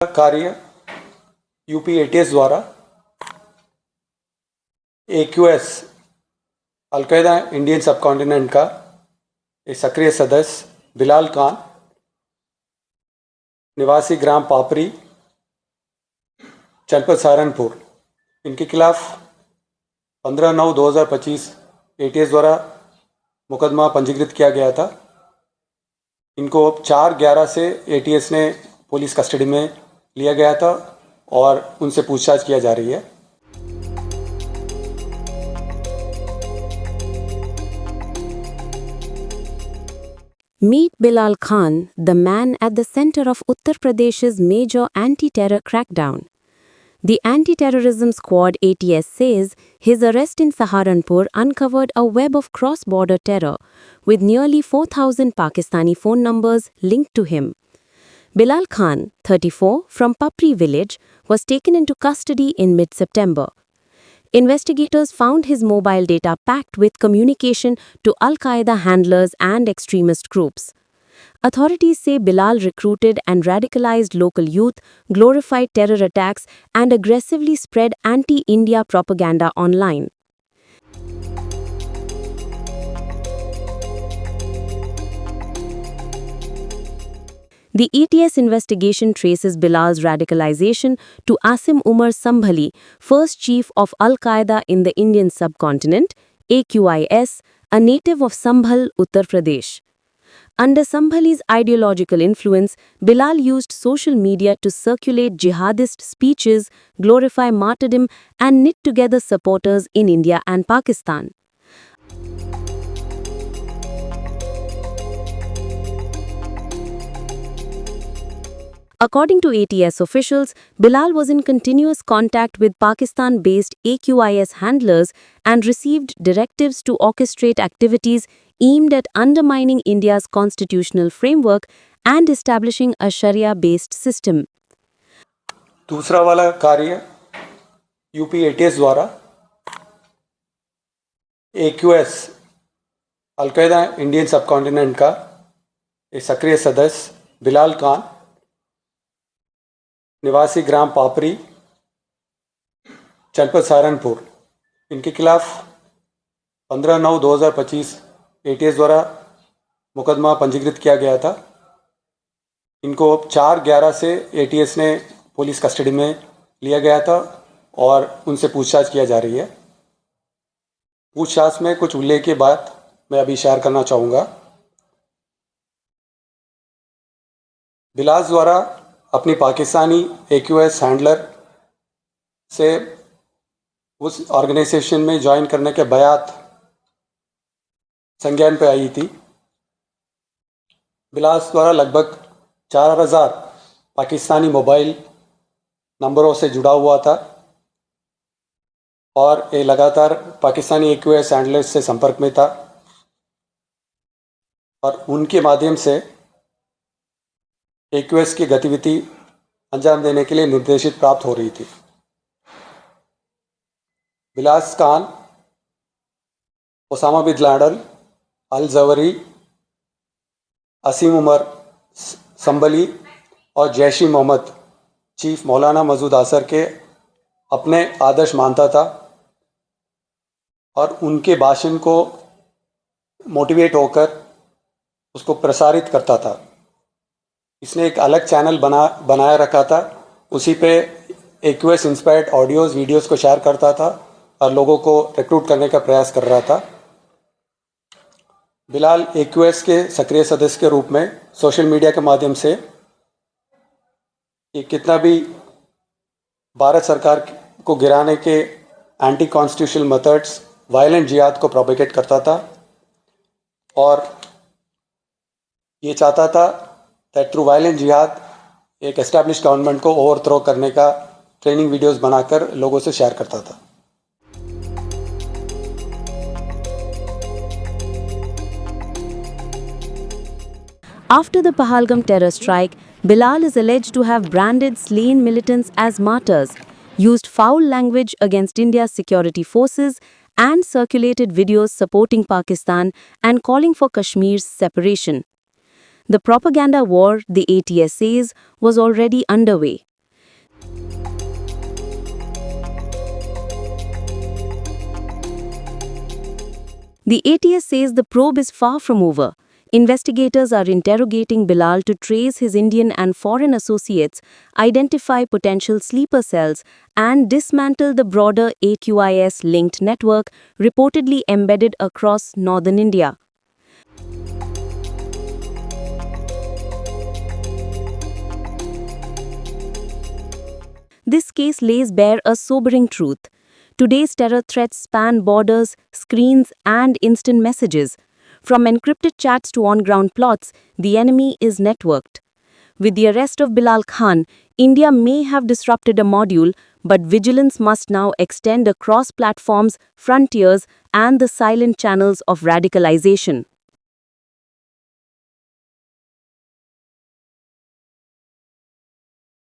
कार्य UP ATS द्वारा AQS al Qaeda Indian subcontinent का एक सक्रिय सदस्य बिलाल खान निवासी ग्राम पापरी जनपद सहारनपुर इनके खिलाफ 15/9/2025 ATS द्वारा मुकदमा पंजीकृत किया गया था। इनको 4/11 से ATS ने पुलिस कस्टडी में लिया गया था और उनसे पूछताछ किया जा रही है। Meet Bilal Khan, the man at the center of Uttar Pradesh's major anti-terror crackdown. The Anti-Terrorism Squad ATS says his arrest in Saharanpur uncovered a web of cross-border terror with nearly 4,000 Pakistani phone numbers linked to him. Bilal Khan, 34, from Papri village, was taken into custody in mid-September. Investigators found his mobile data packed with communication to Al-Qaeda handlers and extremist groups. Authorities say Bilal recruited and radicalized local youth, glorified terror attacks, and aggressively spread anti-India propaganda online. The ETS investigation traces Bilal's radicalization to Asim Umar Sambhali, first chief of Al-Qaeda in the Indian subcontinent, AQIS, a native of Sambhal, Uttar Pradesh. Under Sambhali's ideological influence, Bilal used social media to circulate jihadist speeches, glorify martyrdom, and knit together supporters in India and Pakistan. According to ATS officials, Bilal was in continuous contact with Pakistan-based AQIS handlers and received directives to orchestrate activities aimed at undermining India's constitutional framework and establishing a Sharia-based system. दूसरा वाला कार्य UP ATS द्वारा AQS al Qaeda Indian subcontinent का एक सक्रिय सदस्य बिलाल खान निवासी ग्राम पापरी जनपद सहारनपुर इनके खिलाफ 15/9/2025 ATS द्वारा मुकदमा पंजीकृत किया गया था। इनको 4/11 से ATS ने पुलिस कस्टडी में लिया गया था और उनसे पूछताछ किया जा रही है। पूछताछ में कुछ उल्लेख की बात मैं अभी शेयर करना चाहूँगा। बिलाल द्वारा अपनी पाकिस्तानी AQS हैंडलर से उस ऑर्गेनाइजेशन में ज्वाइन करने के बयात संज्ञान पे आई थी। बिलाल द्वारा लगभग 4,000 पाकिस्तानी मोबाइल नंबरों से जुड़ा हुआ था और ये लगातार पाकिस्तानी AQS हैंडलर से संपर्क में था और उनके माध्यम से AQS की गतिविधि अंजाम देने के लिए निर्देशित प्राप्त हो रही थी। Bilal Khan Osama bin Laden, al Zawahiri, Asim Umar Sambhali और जैश ई मोहम्मद चीफ मौलाना मसूद अजहर के अपने आदर्श मानता था और उनके भाषण को मोटिवेट होकर उसको प्रसारित करता था। इसने एक अलग चैनल बनाया रखा था, उसी पे AQS इंस्पायर्ड ऑडियोज़ वीडियोस को शेयर करता था और लोगों को रिक्रूट करने का प्रयास कर रहा था। बिलाल AQS के सक्रिय सदस्य के रूप में सोशल मीडिया के माध्यम से ये कितना भी भारत सरकार को गिराने के एंटी कॉन्स्टिट्यूशनल मेथड्स, वायलेंट जिहाद को प्रोपेगेट करता था और ये चाहता था that through violent jihad एक एस्टैब्लिश गवर्नमेंट को ओवरथ्रो करने का ट्रेनिंग वीडियोस बनाकर लोगों से शेयर करता था। After the Pahalgam terror strike, Bilal is alleged to have branded slain militants as martyrs, used foul language against India's security forces, and circulated videos supporting Pakistan and calling for Kashmir's separation. The propaganda war, the ATS says, was already underway. The ATS says the probe is far from over. Investigators are interrogating Bilal to trace his Indian and foreign associates, identify potential sleeper cells, and dismantle the broader AQIS-linked network reportedly embedded across northern India. This case lays bare a sobering truth. Today's terror threats span borders, screens, and instant messages. From encrypted chats to on-ground plots, the enemy is networked. With the arrest of Bilal Khan, India may have disrupted a module, but vigilance must now extend across platforms, frontiers, and the silent channels of radicalization.